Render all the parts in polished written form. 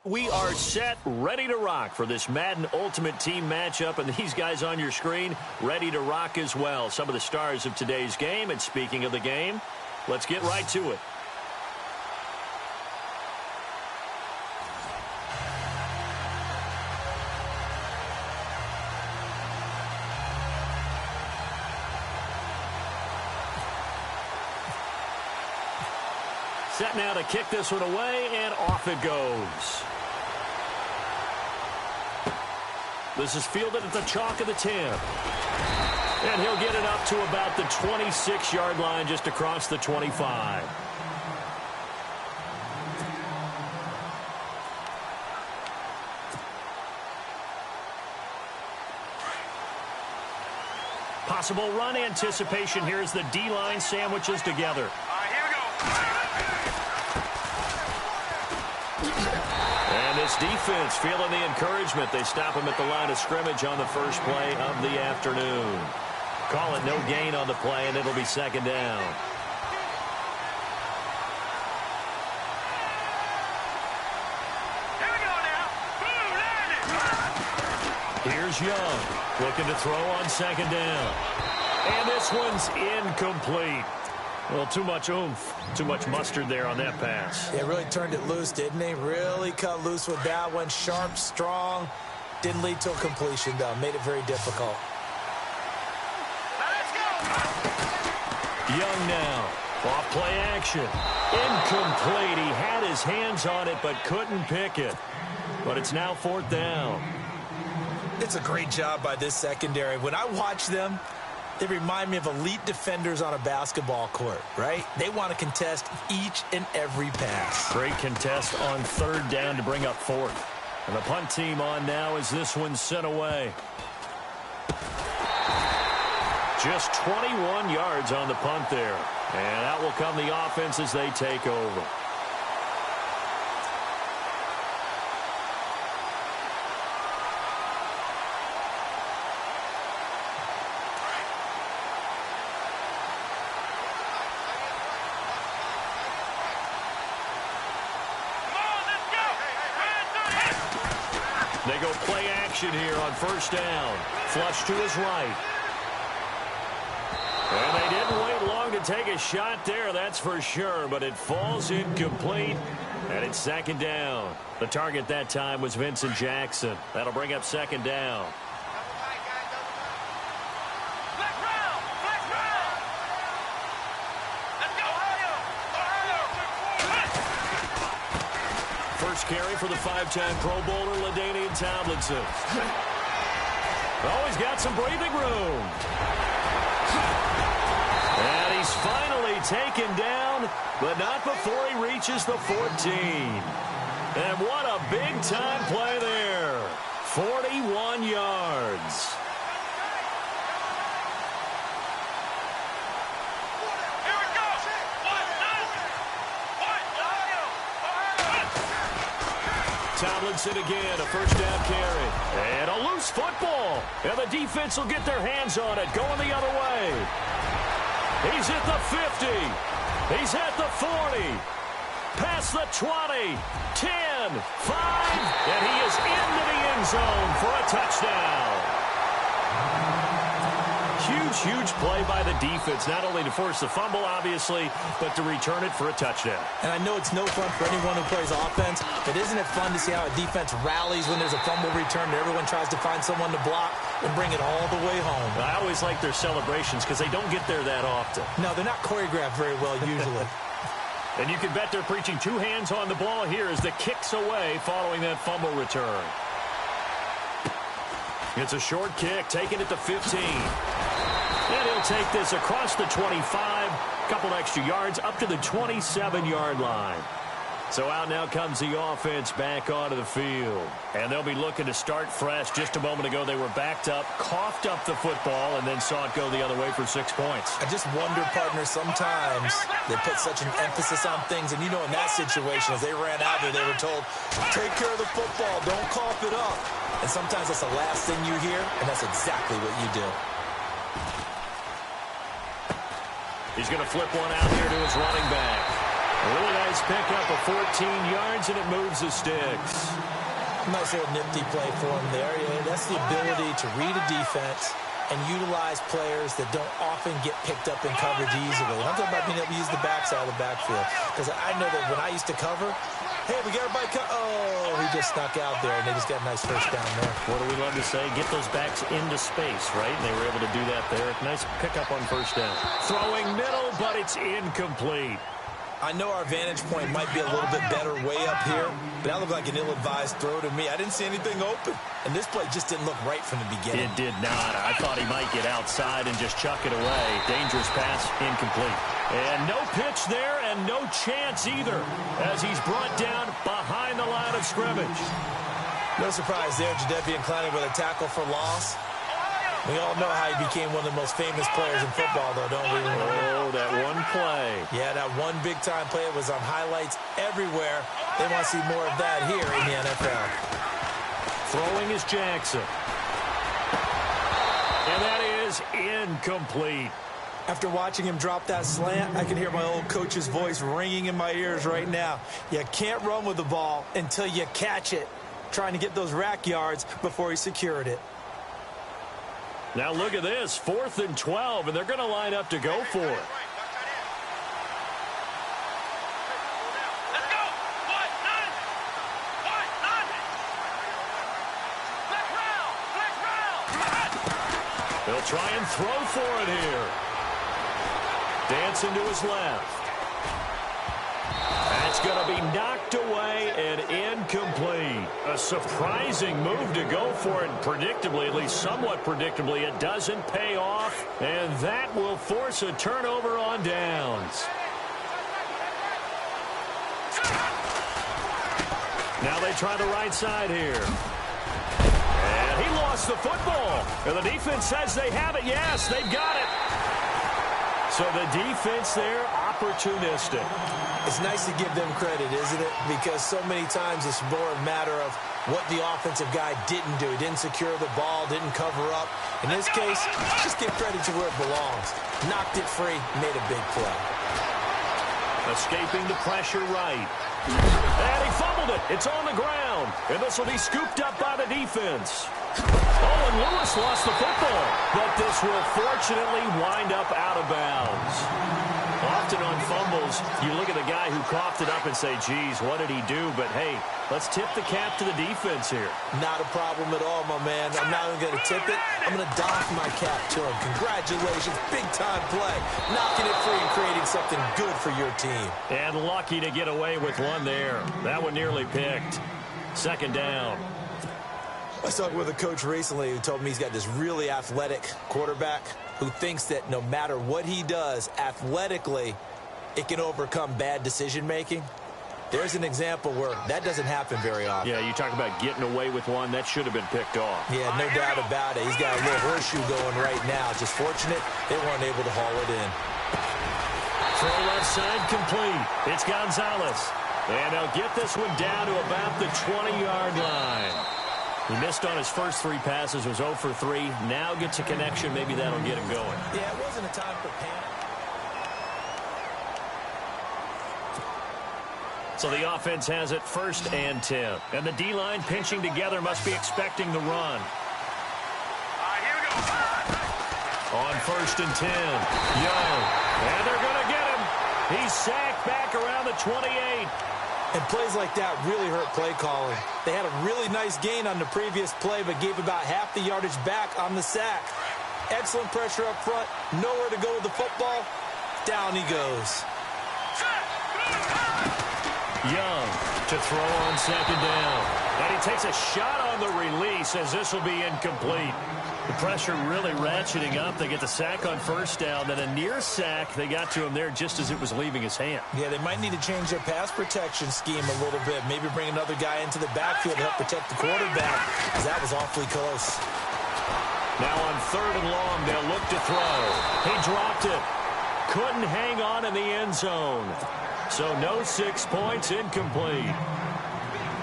We are set, ready to rock for this Madden Ultimate Team matchup, and these guys on your screen ready to rock as well. Some of the stars of today's game, and speaking of the game, let's get right to it. Set now to kick this one away, and off it goes. This is fielded at the chalk of the 10. And he'll get it up to about the 26-yard line, just across the 25. Possible run anticipation here as the D-line sandwiches together. And this defense feeling the encouragement. They stop him at the line of scrimmage on the first play of the afternoon. Call it no gain on the play, and it'll be second down. Here we go now. Boom, Here's Young, looking to throw on second down. And this one's incomplete. Well, too much oomph, too much mustard there on that pass. Yeah, really turned it loose, didn't he? Really cut loose with that one. Sharp, strong. Didn't lead to a completion, though. Made it very difficult. let's go. Young now, off play action. Incomplete. He had his hands on it, but couldn't pick it. But it's now fourth down. It's a great job by this secondary. When I watch them, they remind me of elite defenders on a basketball court, right? They want to contest each and every pass. Great contest on third down to bring up fourth. And the punt team on now as this one's sent away. Just 21 yards on the punt there. And out will come the offense as they take over. They go play action here on first down. Flush to his right. And they didn't wait long to take a shot there, that's for sure, but it falls incomplete, and it's second down. The target that time was Vincent Jackson. That'll bring up second down. First carry for the five-time Pro Bowler, LaDainian Tomlinson. Oh, he's got some breathing room. And he's finally taken down, but not before he reaches the 14. And what a big-time play there. 41 yards. Tomlinson again, a first down carry. And a loose football. And the defense will get their hands on it, going the other way. He's at the 50. He's at the 40. Past the 20. 10, 5. And he is into the end zone for a touchdown. Huge play by the defense, not only to force the fumble, obviously, but to return it for a touchdown. And I know it's no fun for anyone who plays offense, but isn't it fun to see how a defense rallies when there's a fumble return and everyone tries to find someone to block and bring it all the way home? I always like their celebrations because they don't get there that often. No, they're not choreographed very well usually. And you can bet they're preaching two hands on the ball here as the kick's away following that fumble return. It's a short kick, taken at the 15. And he'll take this across the 25, couple extra yards, up to the 27-yard line. So out now comes the offense back onto the field. And they'll be looking to start fresh. Just a moment ago, they were backed up, coughed up the football, and then saw it go the other way for 6 points. I just wonder, partner, sometimes they put such an emphasis on things. And, you know, in that situation, as they ran out there, they were told, take care of the football, don't cough it up. And sometimes that's the last thing you hear, and that's exactly what you do. He's going to flip one out here to his running back. A really nice pickup of 14 yards, and it moves the sticks. Nice little nifty play for him there. Yeah, that's the ability to read a defense and utilize players that don't often get picked up in coverage easily. And I'm talking about being able to use the backside of the backfield. Because I know that when I used to cover, hey, we got everybody oh, he just snuck out there, and they just got a nice first down there. What do we love to say? Get those backs into space, right? And they were able to do that there. Nice pickup on first down. Throwing middle, but it's incomplete. I know our vantage point might be a little bit better way up here, but that looked like an ill-advised throw to me. I didn't see anything open, and this play just didn't look right from the beginning. It did not. I thought he might get outside and just chuck it away. Dangerous pass, incomplete. And no pitch there and no chance either as he's brought down behind the line of scrimmage. No surprise there, Jadeveon Clowney with a tackle for loss. We all know how he became one of the most famous players in football, though, don't we? Oh, that one play. Yeah, that one big-time play was on highlights everywhere. They want to see more of that here in the NFL. Throwing is Jackson. And that is incomplete. After watching him drop that slant, I can hear my old coach's voice ringing in my ears right now. You can't run with the ball until you catch it, trying to get those rack yards before he secured it. Now look at this, 4th and 12, and they're going to line up to go for it. They'll try and throw for it here. Dancing to his left. That's going to be knocked away and incomplete. A surprising move to go for it. Predictably, at least somewhat predictably, it doesn't pay off. And that will force a turnover on downs. Now they try the right side here. And he lost the football. And the defense says they have it. Yes, they've got it. So the defense there, opportunistic. It's nice to give them credit, isn't it? Because so many times it's more a matter of what the offensive guy didn't do. He didn't secure the ball, didn't cover up. In this case, just give credit to where it belongs. Knocked it free, made a big play. Escaping the pressure right. And he fumbled it. It's on the ground. And this will be scooped up by the defense. Oh, and Lewis lost the football. But this will fortunately wind up out of bounds. Often on fumbles, you look at the guy who coughed it up and say, geez, what did he do? But, hey, let's tip the cap to the defense here. Not a problem at all, my man. I'm not even going to tip it. I'm going to doff my cap to him. Congratulations. Big-time play. Knocking it free and creating something good for your team. And lucky to get away with one there. That one nearly picked. 2nd down. I was talking with a coach recently who told me he's got this really athletic quarterback who thinks that no matter what he does athletically, it can overcome bad decision-making. There's an example where that doesn't happen very often. Yeah, you talk about getting away with one. That should have been picked off. Yeah, no doubt about it. He's got a little horseshoe going right now. Just fortunate they weren't able to haul it in. Throw left side complete. It's Gonzalez. And they'll get this one down to about the 20-yard line. He missed on his first 3 passes, was 0 for 3. Now gets a connection. Maybe that'll get him going. Yeah, it wasn't a time for panic. So the offense has it 1st and 10. And the D-line pinching together must be expecting the run. Here we go. On 1st and 10. Young. And they're going to get him. He's sacked back around the 28. And plays like that really hurt play calling. They had a really nice gain on the previous play, but gave about half the yardage back on the sack. Excellent pressure up front. Nowhere to go with the football. Down he goes. Young to throw on 2nd down. And he takes a shot on the release as this will be incomplete. The pressure really ratcheting up. They get the sack on 1st down. Then a near sack. They got to him there just as it was leaving his hand. Yeah, they might need to change their pass protection scheme a little bit. Maybe bring another guy into the backfield to help protect the quarterback, because that was awfully close. Now on 3rd and long, they'll look to throw. He dropped it. Couldn't hang on in the end zone. So no 6 points, incomplete.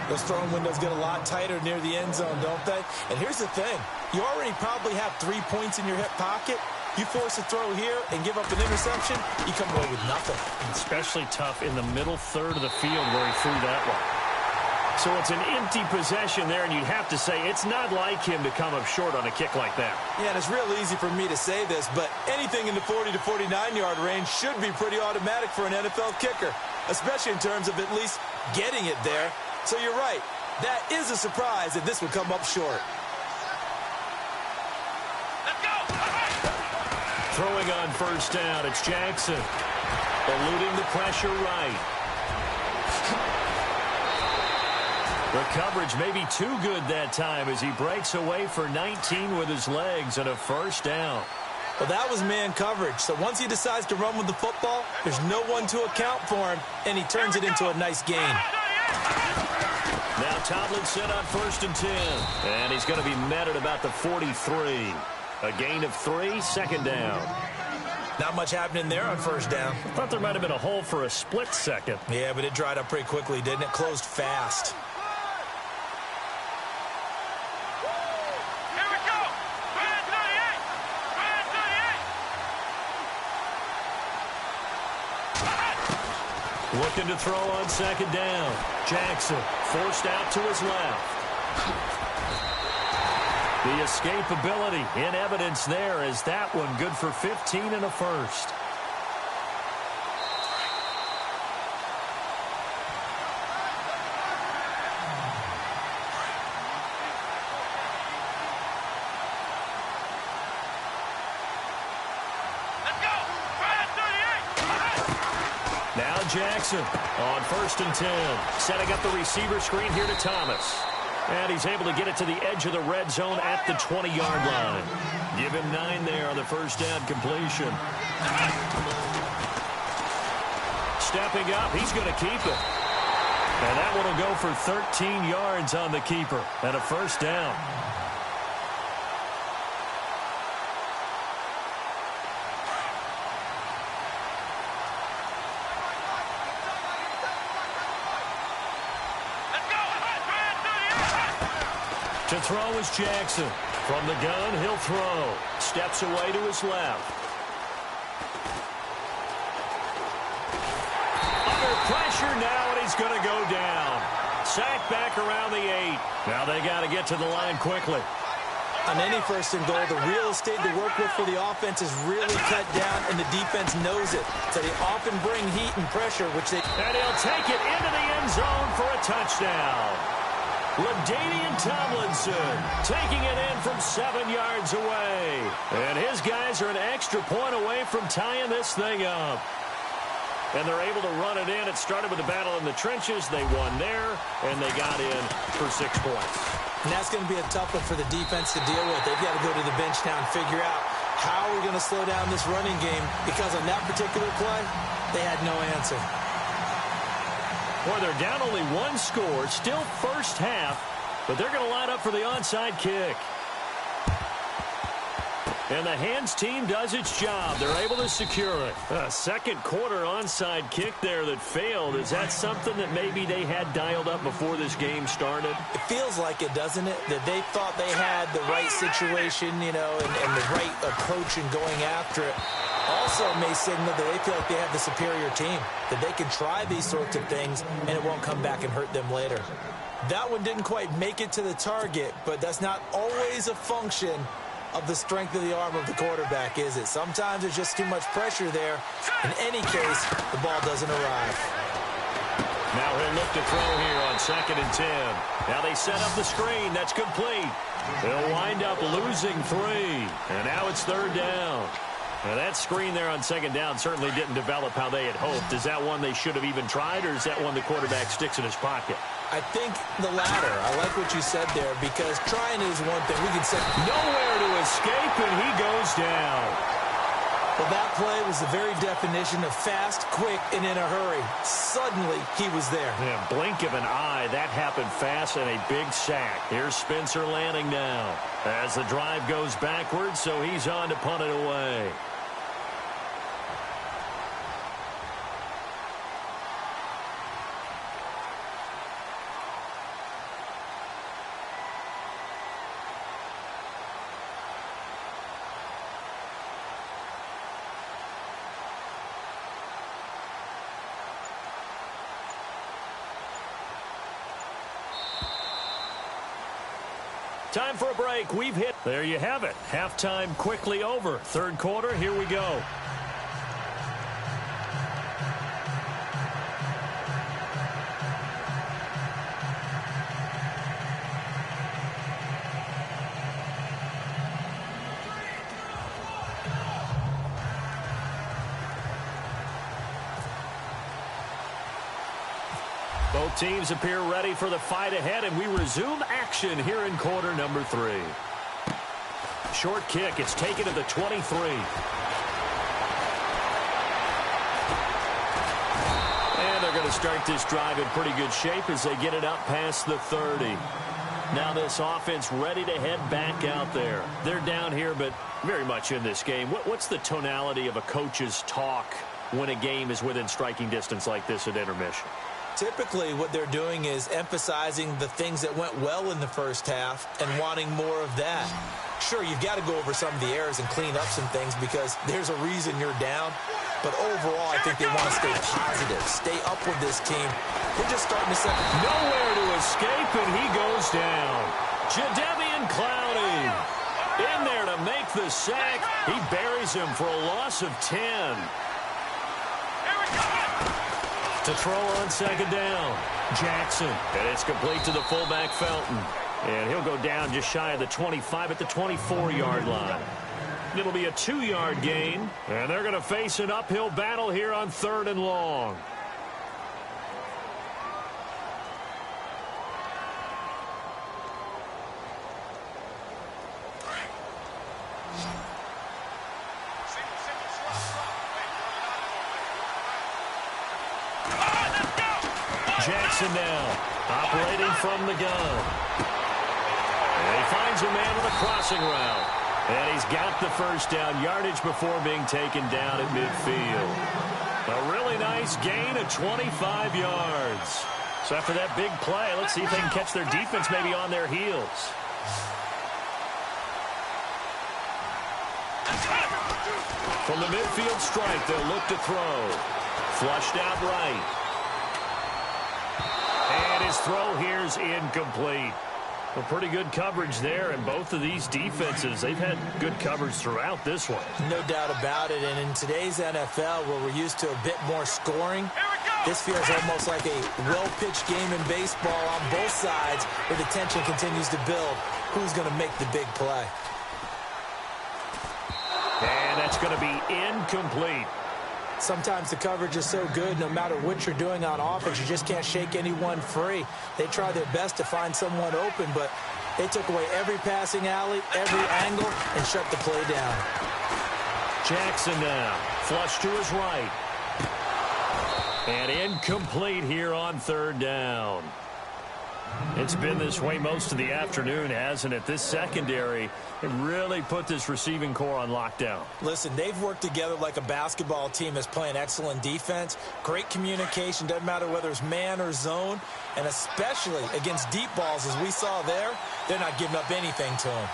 Those throwing windows get a lot tighter near the end zone, don't they? And here's the thing. You already probably have 3 points in your hip pocket. You force a throw here and give up an interception, you come away with nothing. Especially tough in the middle third of the field where he threw that one. So it's an empty possession there, and you'd have to say it's not like him to come up short on a kick like that. Yeah, and it's real easy for me to say this, but anything in the 40 to 49-yard range should be pretty automatic for an NFL kicker, especially in terms of at least getting it there. So you're right. That is a surprise that this would come up short. Let's go! Throwing on first down, it's Jackson. Eluding the pressure right. The coverage may be too good that time as he breaks away for 19 with his legs and a first down. Well, that was man coverage. So once he decides to run with the football, there's no one to account for him, and he turns it into a nice gain. Now Tomlin set on first and 10, and he's going to be met at about the 43. A gain of 3, second down. Not much happening there on first down. Thought there might have been a hole for a split second. Yeah, but it dried up pretty quickly, didn't it? Closed fast. Here we go! Brand 38! Brand 38! Looking to throw on second down. Jackson forced out to his left. The escapability in evidence there as that one good for 15 and a first. Let's go! Brand 38! Now Jackson on first and 10. Setting up the receiver screen here to Thomas. And he's able to get it to the edge of the red zone at the 20-yard line. Give him 9 there on the first down completion. Stepping up, he's going to keep it. And that one will go for 13 yards on the keeper and a first down. To throw is Jackson. From the gun, he'll throw. Steps away to his left. Under pressure now, and he's going to go down. Sacked back around the 8. Now they got to get to the line quickly. On any first and goal, the real estate to work with for the offense is really cut down, and the defense knows it. So they often bring heat and pressure, which they... And he'll take it into the end zone for a touchdown. LaDainian Tomlinson taking it in from 7 yards away. And his guys are an extra point away from tying this thing up. And they're able to run it in. It started with a battle in the trenches. They won there, and they got in for 6 points. And that's going to be a tough one for the defense to deal with. They've got to go to the bench now and figure out how we're going to slow down this running game, because on that particular play, they had no answer. Well, they're down only 1 score, still first half, but they're going to line up for the onside kick. And the hands team does its job. They're able to secure it. A second quarter onside kick there that failed. Is that something that maybe they had dialed up before this game started? It feels like it, doesn't it? That they thought they had the right situation, you know, and the right approach in going after it. Also may signal that they feel like they have the superior team, that they can try these sorts of things and it won't come back and hurt them later. That one didn't quite make it to the target, but that's not always a function of the strength of the arm of the quarterback, is it? Sometimes there's just too much pressure there. In any case, the ball doesn't arrive. Now he'll look to throw here on second and 10. Now they set up the screen. That's complete. They'll wind up losing 3. And now it's third down. Now that screen there on second down certainly didn't develop how they had hoped. Is that one they should have even tried, or is that one the quarterback sticks in his pocket? I think the latter. I like what you said there, because trying is one thing. We can say nowhere to escape, and he goes down. Well, that play was the very definition of fast, quick, and in a hurry. Suddenly, he was there. Yeah, blink of an eye. That happened fast and a big sack. Here's Spencer Lanning now as the drive goes backwards, so he's on to punt it away. Time for a break. We've hit. There you have it. Halftime quickly over. Third quarter, here we go. Both teams appear ready for the fight ahead, and we resume action here in quarter number 3. Short kick. It's taken to the 23. And they're going to start this drive in pretty good shape as they get it up past the 30. Now this offense ready to head back out there. They're down here, but very much in this game. What's the tonality of a coach's talk when a game is within striking distance like this at intermission? Typically, what they're doing is emphasizing the things that went well in the first half and wanting more of that. Sure, you've got to go over some of the errors and clean up some things because there's a reason you're down. But overall, I think they want to stay positive, stay up with this team. We're just starting to set. Nowhere to escape, and he goes down. Jadeveon Clowney in there to make the sack. He buries him for a loss of 10. To throw on second down, Jackson. And it's complete to the fullback, Felton. And he'll go down just shy of the 25 at the 24-yard line. It'll be a 2-yard gain, and they're going to face an uphill battle here on 3rd and long. Jackson now, operating from the gun. And he finds a man with a crossing route. And he's got the first down yardage before being taken down at midfield. A really nice gain of 25 yards. So after that big play, let's see if they can catch their defense maybe on their heels. From the midfield strike, they'll look to throw. Flushed out right. And his throw here is incomplete. Well, pretty good coverage there, and both of these defenses, they've had good coverage throughout this one. No doubt about it, and in today's NFL, where we're used to a bit more scoring, this feels almost like a well-pitched game in baseball on both sides, where the tension continues to build. Who's going to make the big play? And that's going to be incomplete. Sometimes the coverage is so good, no matter what you're doing on offense, you just can't shake anyone free. They try their best to find someone open, but they took away every passing alley, every angle, and shut the play down. Jackson now, flush to his right. And incomplete here on 3rd down. It's been this way most of the afternoon, hasn't it? This secondary, it really put this receiving core on lockdown. Listen, they've worked together like a basketball team that's playing excellent defense. Great communication, doesn't matter whether it's man or zone. And especially against deep balls, as we saw there, they're not giving up anything to them.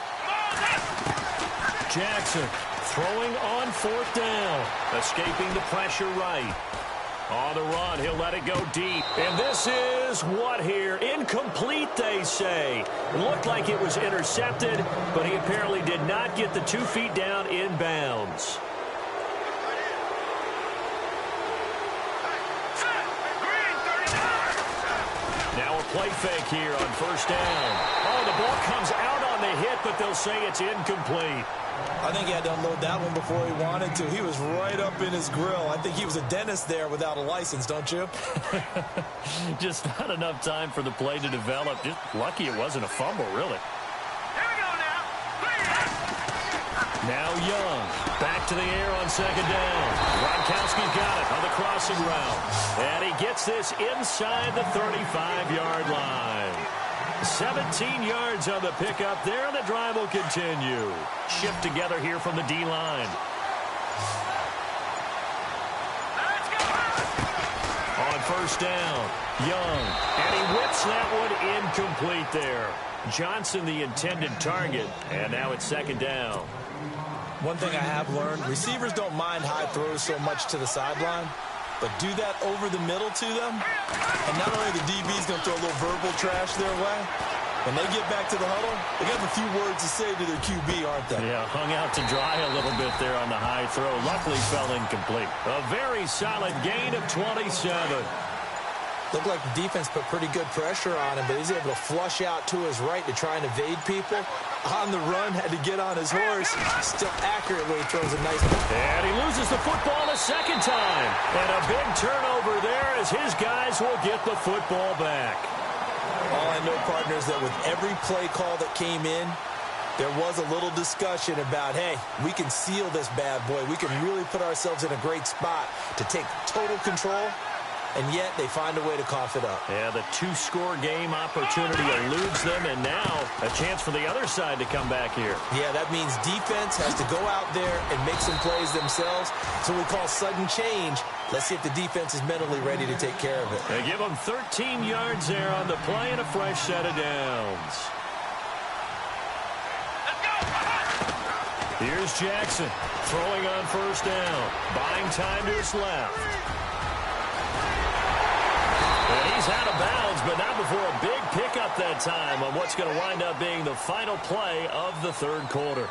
Jackson throwing on 4th down, escaping the pressure right. On the run, he'll let it go deep. And this is what here? Incomplete, they say. It looked like it was intercepted, but he apparently did not get the 2 feet down in bounds. Now a play fake here on 1st down. Oh, the ball comes out on the hit, but they'll say it's incomplete. I think he had to unload that one before he wanted to. He was right up in his grill. I think he was a dentist there without a license, don't you? Just not enough time for the play to develop. Just lucky it wasn't a fumble, really. Here we go now. Now Young, back to the air on 2nd down. Gronkowski's got it on the crossing route. And he gets this inside the 35-yard line. 17 yards on the pickup there, and the drive will continue. Shift together here from the D-line. On 1st down, Young, and he whips that one incomplete there. Johnson, the intended target, and now it's 2nd down. One thing I have learned, receivers don't mind high throws so much to the sideline, but do that over the middle to them, and not only the DB's going to throw a little verbal trash their way, When they get back to the huddle, they got a few words to say to their QB, aren't they? Yeah, hung out to dry a little bit there on the high throw. Luckily fell incomplete. A very solid gain of 27. Looked like the defense put pretty good pressure on him, but he's able to flush out to his right to try and evade people. On the run, had to get on his horse. Still accurately throws a nice ball. And he loses the football a second time. And a big turnover there as his guys will get the football back. All I know, partners, that with every play call that came in, there was a little discussion about, hey, we can seal this bad boy. We can really put ourselves in a great spot to take total control. And yet they find a way to cough it up. Yeah, the 2-score game opportunity eludes them, and now a chance for the other side to come back here. Yeah, that means defense has to go out there and make some plays themselves. So we call sudden change. Let's see if the defense is mentally ready to take care of it. They give them 13 yards there on the play and a fresh set of downs. Here's Jackson throwing on first down, buying time to his left. And he's out of bounds, but not before a big pickup that time on what's going to wind up being the final play of the third quarter.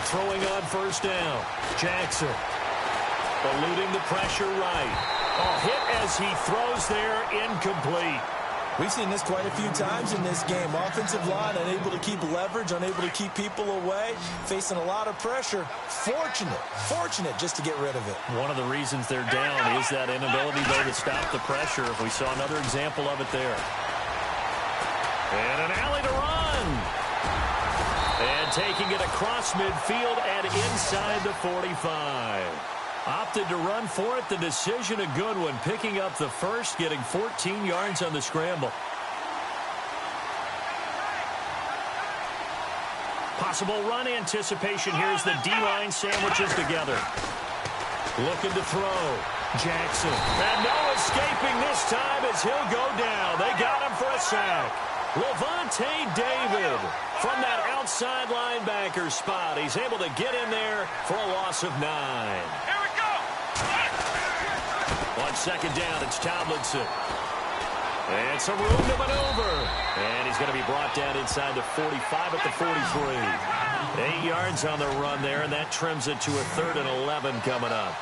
Throwing on first down. Jackson eluding the pressure right. A hit as he throws there, incomplete. We've seen this quite a few times in this game. Offensive line unable to keep leverage, unable to keep people away, facing a lot of pressure. Fortunate just to get rid of it. One of the reasons they're down is that inability, though, to stop the pressure. We saw another example of it there. And an alley to run. And taking it across midfield and inside the 45. Opted to run for it. The decision a good one. Picking up the first, getting 14 yards on the scramble. Possible run anticipation here as the D-line sandwiches together. Looking to throw. Jackson. And no escaping this time as he'll go down. They got him for a sack. Levante David from that outside linebacker spot. He's able to get in there for a loss of 9. Here we go. On second down, it's Tomlinson. And some room to maneuver. And he's going to be brought down inside the 45 at the 43. 8 yards on the run there, and that trims it to a 3rd and 11 coming up.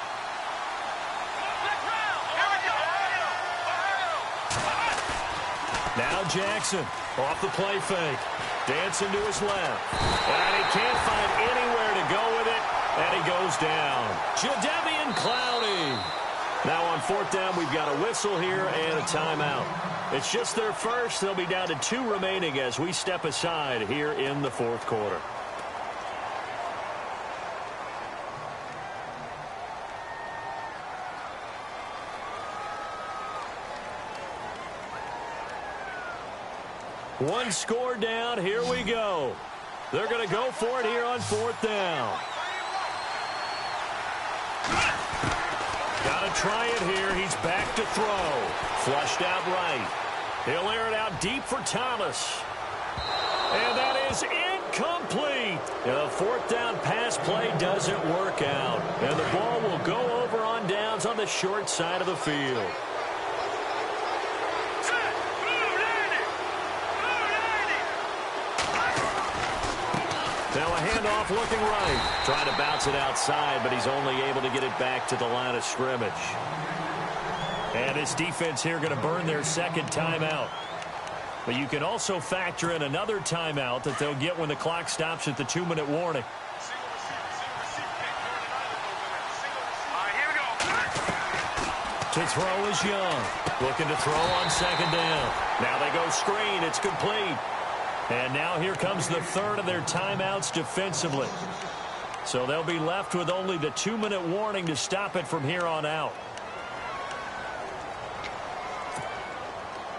Now Jackson off the play fake. Dancing to his left. And he can't find anywhere to go with it. And he goes down. Jadeveon Clowney. Now on 4th down, we've got a whistle here and a timeout. It's just their first. They'll be down to 2 remaining as we step aside here in the 4th quarter. One score down. Here we go. They're going to go for it here on 4th down. Got to try it here. He's back to throw. Flushed out right. He'll air it out deep for Thomas. And that is incomplete. The 4th down pass play doesn't work out. And the ball will go over on downs on the short side of the field. Now a handoff looking right. Trying to bounce it outside, but he's only able to get it back to the line of scrimmage. And this defense here going to burn their second timeout. But you can also factor in another timeout that they'll get when the clock stops at the 2-minute warning. To throw is Young. Looking to throw on second down. Now they go screen. It's complete. And now here comes the 3rd of their timeouts defensively. So they'll be left with only the 2-minute warning to stop it from here on out.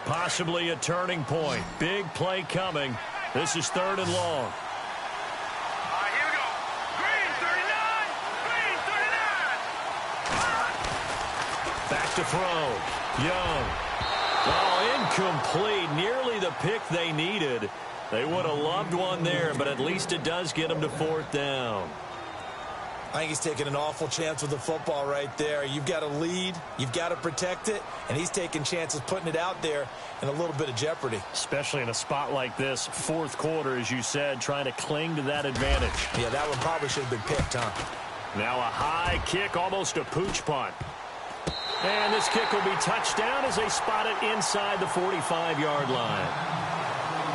Possibly a turning point. Big play coming. This is 3rd and long. Here we go. Green 39. Green 39. Back to throw. Young. Oh, incomplete. Nearly the pick they needed. They would have loved one there, but at least it does get them to fourth down. I think he's taking an awful chance with the football right there. You've got to lead, you've got to protect it, and he's taking chances putting it out there in a little bit of jeopardy. Especially in a spot like this, fourth quarter, as you said, trying to cling to that advantage. Yeah, that one probably should have been picked, huh? Now a high kick, almost a pooch punt. And this kick will be touched down as they spot it inside the 45-yard line.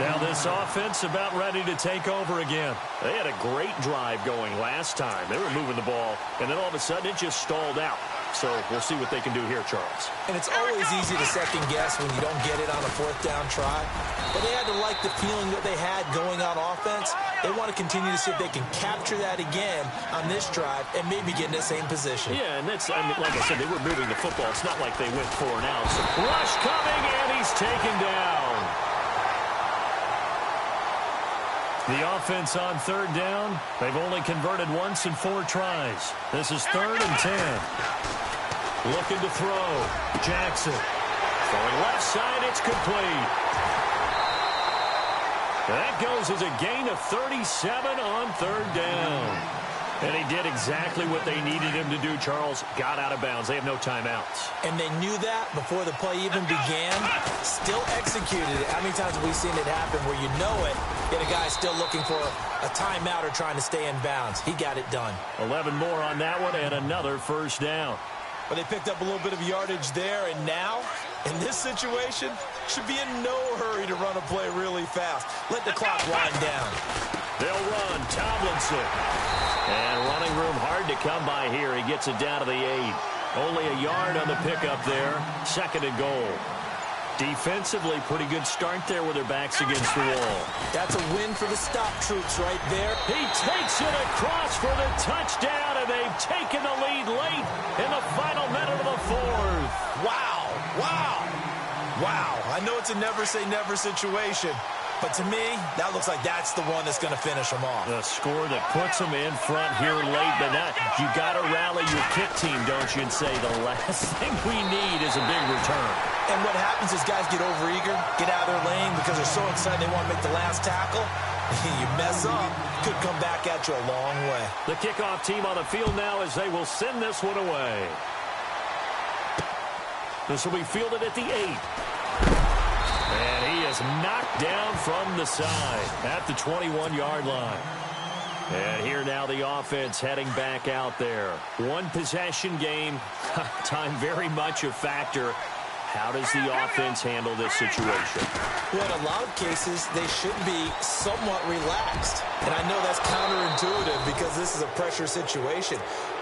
Now this offense about ready to take over again. They had a great drive going last time. They were moving the ball, and then all of a sudden it just stalled out. So we'll see what they can do here, Charles. And it's always easy to second guess when you don't get it on a fourth down try. But they had to like the feeling that they had going on offense. They want to continue to see if they can capture that again on this drive and maybe get in the same position. Yeah, and that's, I mean, like I said, they were moving the football. It's not like they went 4 and out. So rush coming, and he's taken down. The offense on third down. They've only converted once in 4 tries. This is 3rd and 10. Looking to throw. Jackson. Throwing left side. It's complete. That goes as a gain of 37 on 3rd down. And he did exactly what they needed him to do, Charles. Got out of bounds. They have no timeouts. And they knew that before the play even began. Still executed it. How many times have we seen it happen where you know it, yet a guy's still looking for a timeout or trying to stay in bounds? He got it done. 11 more on that one and another first down. But they picked up a little bit of yardage there, and now, in this situation, should be in no hurry to run a play really fast. Let the clock wind down. They'll run. Tomlinson. And running room hard to come by here. He gets it down to the 8. Only a yard on the pickup there. 2nd and goal. Defensively, pretty good start there with their backs against the wall. That's a win for the stop troops right there. He takes it across for the touchdown, and they've taken the lead late in the final minute of the 4th. Wow. Wow. Wow. I know it's a never-say-never situation, but to me, that looks like that's the one that's going to finish them off. The score that puts them in front here late, but not, you got to rally your kick team, don't you, and say the last thing we need is a big return. And what happens is guys get overeager, get out of their lane because they're so excited they want to make the last tackle. You mess up, could come back at you a long way. The kickoff team on the field now as they will send this one away. This will be fielded at the 8. And he is knocked down from the side at the 21-yard line. And here now the offense heading back out there. One possession game. Time very much a factor. How does the offense handle this situation? Well, in a lot of cases, they should be somewhat relaxed. And I know that's counterintuitive because this is a pressure situation.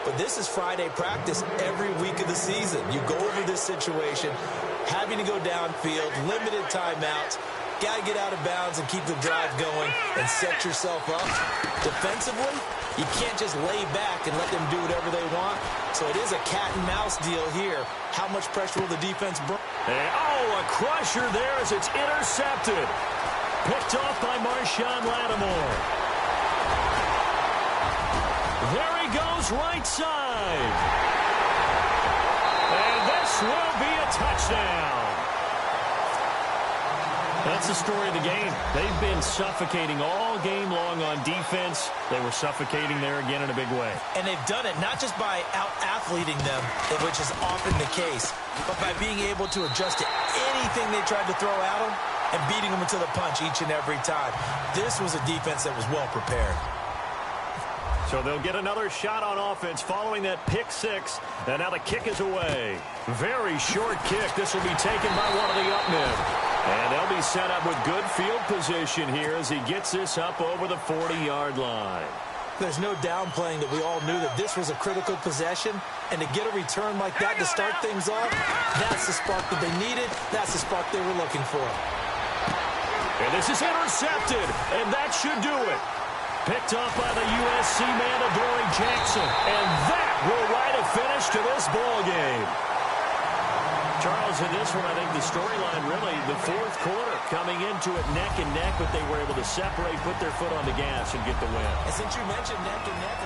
But this is Friday practice every week of the season. You go over this situation, having to go downfield, limited timeouts, got to get out of bounds and keep the drive going and set yourself up. Defensively, you can't just lay back and let them do whatever they want. So it is a cat-and-mouse deal here. How much pressure will the defense bring? A crusher there as it's intercepted. Picked off by Marshawn Lattimore. There he goes right side. And this will be a touchdown. That's the story of the game. They've been suffocating all game long on defense. They were suffocating there again in a big way. And they've done it not just by out-athleting them, which is often the case, but by being able to adjust to anything they tried to throw at them and beating them into the punch each and every time. This was a defense that was well prepared. So they'll get another shot on offense following that pick 6. And now the kick is away. Very short kick. This will be taken by one of the up men. And they'll be set up with good field position here as he gets this up over the 40-yard line. There's no downplaying that we all knew that this was a critical possession. And to get a return like that to start things off, that's the spark that they needed. That's the spark they were looking for. And this is intercepted. And that should do it. Picked off by the USC man, Adoree Jackson. And that will write a finish to this ball game. Charles, in this one, I think the storyline really, the fourth quarter, coming into it neck and neck, but they were able to separate, put their foot on the gas, and get the win. And since you mentioned neck and neck,